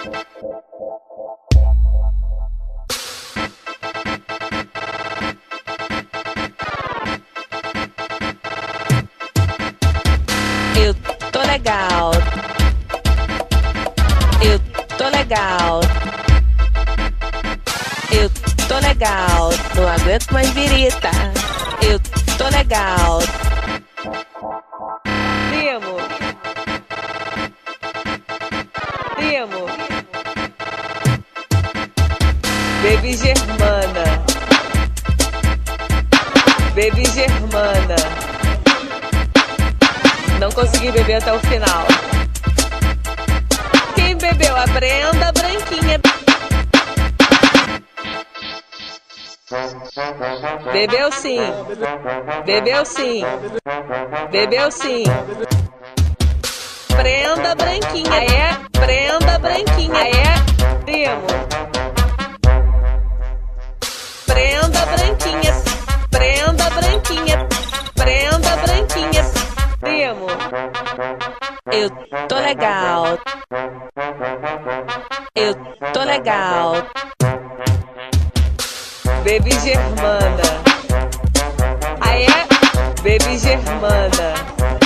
Eu tô legal. Eu tô legal. Eu tô legal. Não aguento mais virita. Eu tô legal. Primo. Primo. Baby Germana. Baby Germana. Não consegui beber até o final. Quem bebeu a Brenda Branquinha? Bebeu sim. Bebeu sim. Bebeu sim. Brenda Branquinha. É? Brenda Branquinha. É? Primo. Brenda Branquinha. Brenda Branquinha. Brenda Branquinha. Primo. Eu tô legal. Eu tô legal. Baby Germana. Ah é? Baby Germana.